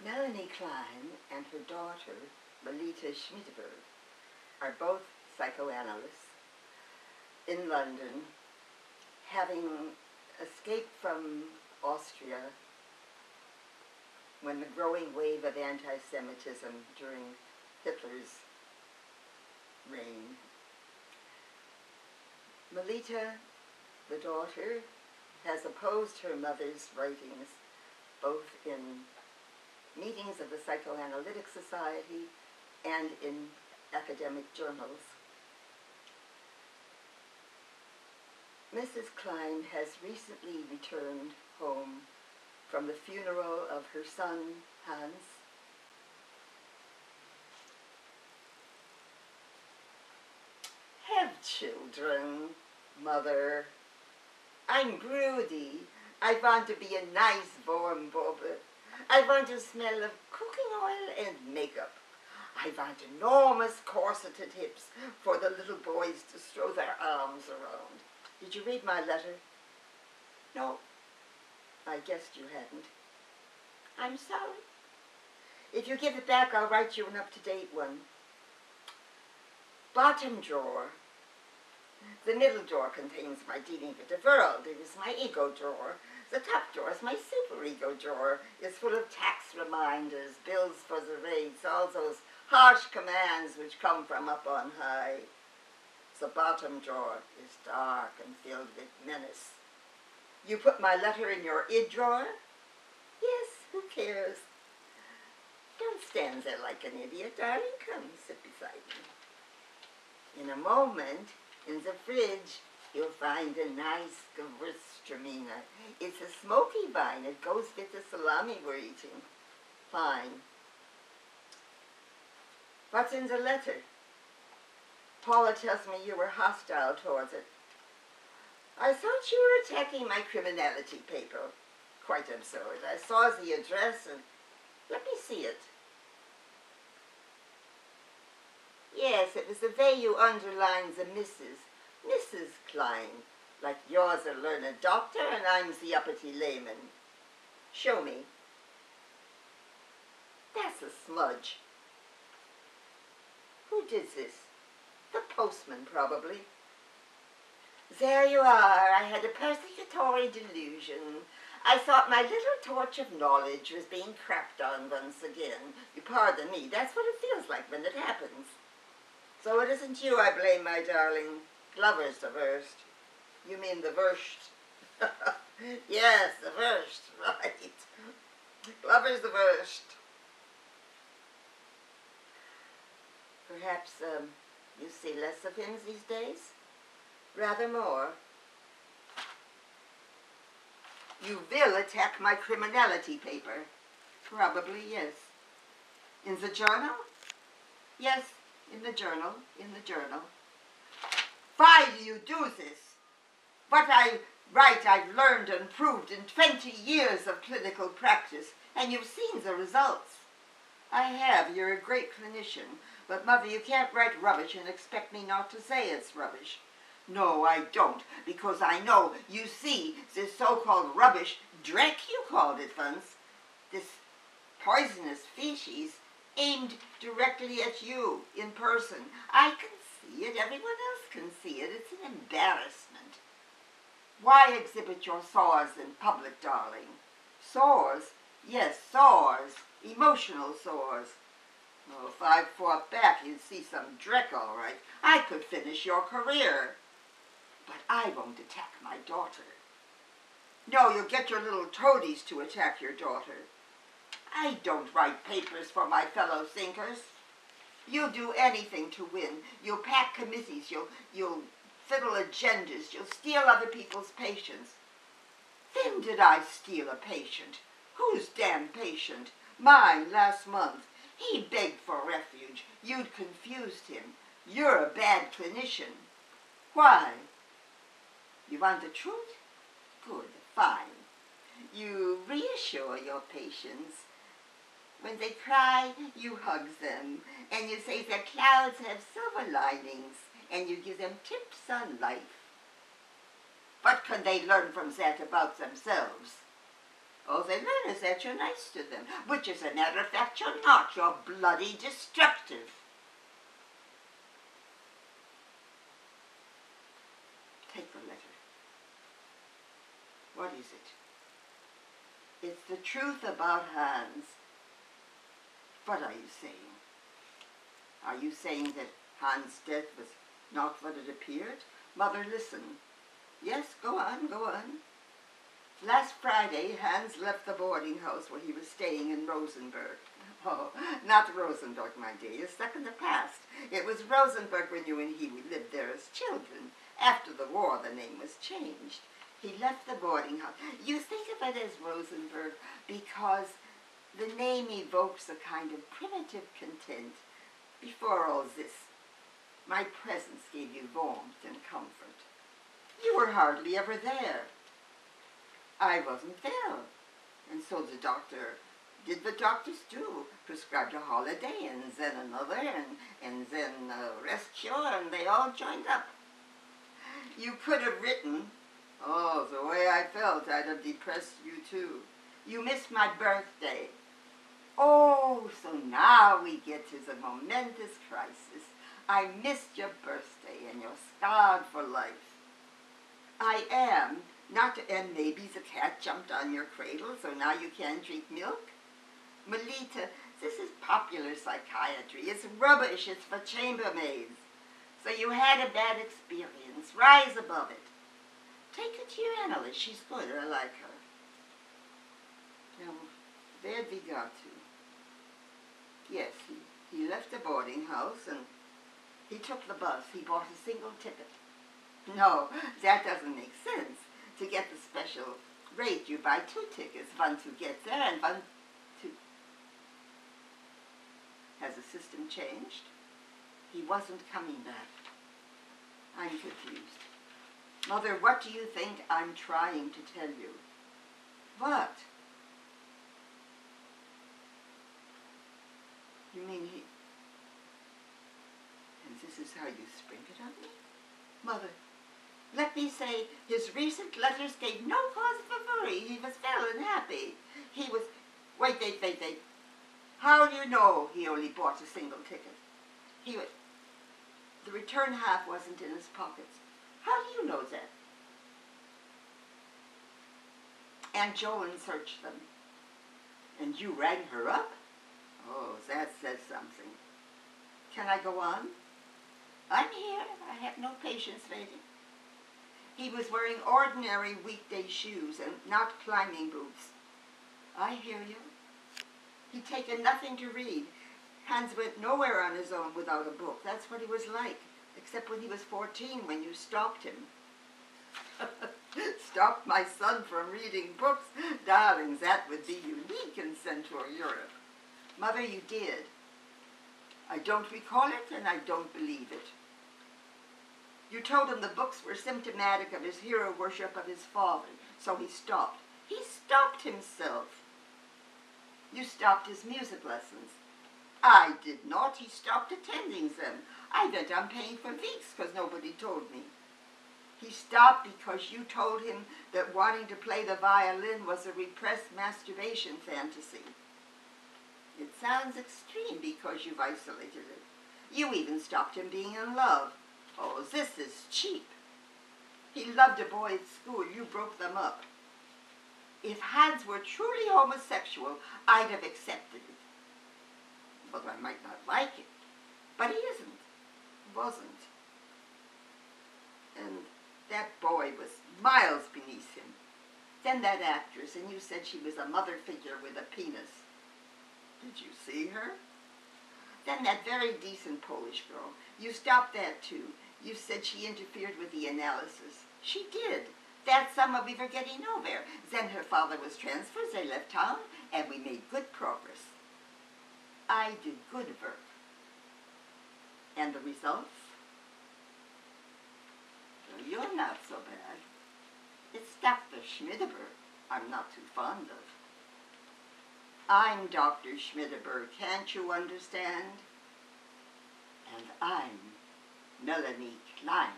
Melanie Klein and her daughter, Melita Schmidberg, are both psychoanalysts in London, having escaped from Austria when the growing wave of anti-Semitism during Hitler's reign. Melita, the daughter, has opposed her mother's writings both in meetings of the Psychoanalytic Society and in academic journals. Mrs. Klein has recently returned home from the funeral of her son, Hans. Have children, Mother. I'm broody. I want to be a nice warm bubble. I want to smell of cooking oil and makeup. I want enormous corseted hips for the little boys to throw their arms around. Did you read my letter? No, I guessed you hadn't. I'm sorry. If you give it back, I'll write you an up-to-date one. Bottom drawer. The middle drawer contains my dealing with the world. It is my ego drawer. The top drawer is my superego drawer. It's full of tax reminders, bills for the rates, all those harsh commands which come from up on high. The bottom drawer is dark and filled with menace. You put my letter in your id drawer? Yes, who cares? Don't stand there like an idiot, darling. Come, sit beside me. In a moment, in the fridge, you'll find a nice Gewürztraminer. It's a smoky vine. It goes with the salami we're eating. Fine. What's in the letter? Paula tells me you were hostile towards it. I thought you were attacking my criminality paper. Quite absurd. I saw the address and let me see it. Yes, it was the way you underlined the Mrs. Klein, like you're the learned doctor and I'm the uppity layman. Show me. That's a smudge. Who did this? The postman, probably. There you are. I had a persecutory delusion. I thought my little torch of knowledge was being crapped on once again. You pardon me, that's what it feels like when it happens. So it isn't you I blame, my darling. Glover's the worst. You mean the worst? Yes, the worst, right. Glover's the worst. Perhaps you see less of him these days? Rather more. You will attack my criminality paper. Probably, yes. In the journal? Yes, in the journal, Why do you do this? What I write I've learned and proved in 20 years of clinical practice, and you've seen the results. I have. You're a great clinician. But, Mother, you can't write rubbish and expect me not to say it's rubbish. No, I don't, because I know you see this so-called rubbish, dreck you called it once, this poisonous species aimed directly at you in person. I can see it. Everyone else can see it. It's an embarrassment. Why exhibit your sores in public, darling? Sores? Yes, sores. Emotional sores. Oh, if I fought back, you'd see some dreck, all right. I could finish your career. But I won't attack my daughter. No, you'll get your little toadies to attack your daughter. I don't write papers for my fellow thinkers. You'll do anything to win. You'll pack committees. You'll fiddle agendas. You'll steal other people's patients. When did I steal a patient? Whose damn patient? Mine last month. He begged for refuge. You'd confused him. You're a bad clinician. Why? You want the truth? Good, fine. You reassure your patients. When they cry, you hug them, and you say their clouds have silver linings, and you give them tips on life. What can they learn from that about themselves? All they learn is that you're nice to them, which, as a matter of fact, you're not. You're bloody destructive. Take the letter. What is it? It's the truth about Hans. What are you saying? Are you saying that Hans' death was not what it appeared? Mother, listen. Yes, go on, go on. Last Friday, Hans left the boarding house where he was staying in Rosenberg. Oh, not Rosenberg, my dear. You're stuck in the past. It was Rosenberg when you and he lived there as children. After the war, the name was changed. He left the boarding house. You think of it as Rosenberg because the name evokes a kind of primitive content. Before all this, my presence gave you warmth and comfort. You were hardly ever there. I wasn't there. And so the doctor did what doctors do, prescribed a holiday and then another and then a rest cure, and they all joined up. You could have written, oh, the way I felt, I'd have depressed you too. You missed my birthday. Oh, so now we get to the momentous crisis. I missed your birthday and you're scarred for life. I am. And maybe the cat jumped on your cradle, so now you can't drink milk? Melita, this is popular psychiatry. It's rubbish. It's for chambermaids. So you had a bad experience. Rise above it. Take her to your analyst. She's good. I like her. Now, where'd we got to? Yes, he left the boarding house and he took the bus. He bought a single ticket. No, that doesn't make sense. To get the special rate, you buy 2 tickets, one to get there and one to... Has the system changed? He wasn't coming back. I'm confused. Mother, what do you think I'm trying to tell you? What? You mean he... And this is how you spring it on me? Mother, let me say, his recent letters gave no cause for worry. He was well and happy. He was... Wait. How do you know he only bought a single ticket? He was... The return half wasn't in his pockets. How do you know that? Aunt Joan searched them. And you rang her up? Oh, that says something. Can I go on? I'm here. I have no patience, lady. He was wearing ordinary weekday shoes and not climbing boots. I hear you. He'd taken nothing to read. Hans went nowhere on his own without a book. That's what he was like, except when he was 14, when you stopped him. Stopped my son from reading books? Darlings, that would be unique in Central Europe. Mother, you did. I don't recall it, and I don't believe it. You told him the books were symptomatic of his hero worship of his father, so he stopped. He stopped himself. You stopped his music lessons. I did not. He stopped attending them. I went on paying for weeks because nobody told me. He stopped because you told him that wanting to play the violin was a repressed masturbation fantasy. It sounds extreme because you've isolated it. You even stopped him being in love. Oh, this is cheap. He loved a boy at school. You broke them up. If Hans were truly homosexual, I'd have accepted it. Well, I might not like it, but he isn't. Wasn't. And that boy was miles beneath him. Then that actress, and you said she was a mother figure with a penis. Did you see her? Then that very decent Polish girl. You stopped that too. You said she interfered with the analysis. She did. That summer we were getting nowhere. Then her father was transferred, they left town, and we made good progress. I did good work. And the results? Well, you're not so bad. It's Dr. Schmidberg I'm not too fond of. I'm Dr. Schmidberg, can't you understand? And I'm Melanie Klein.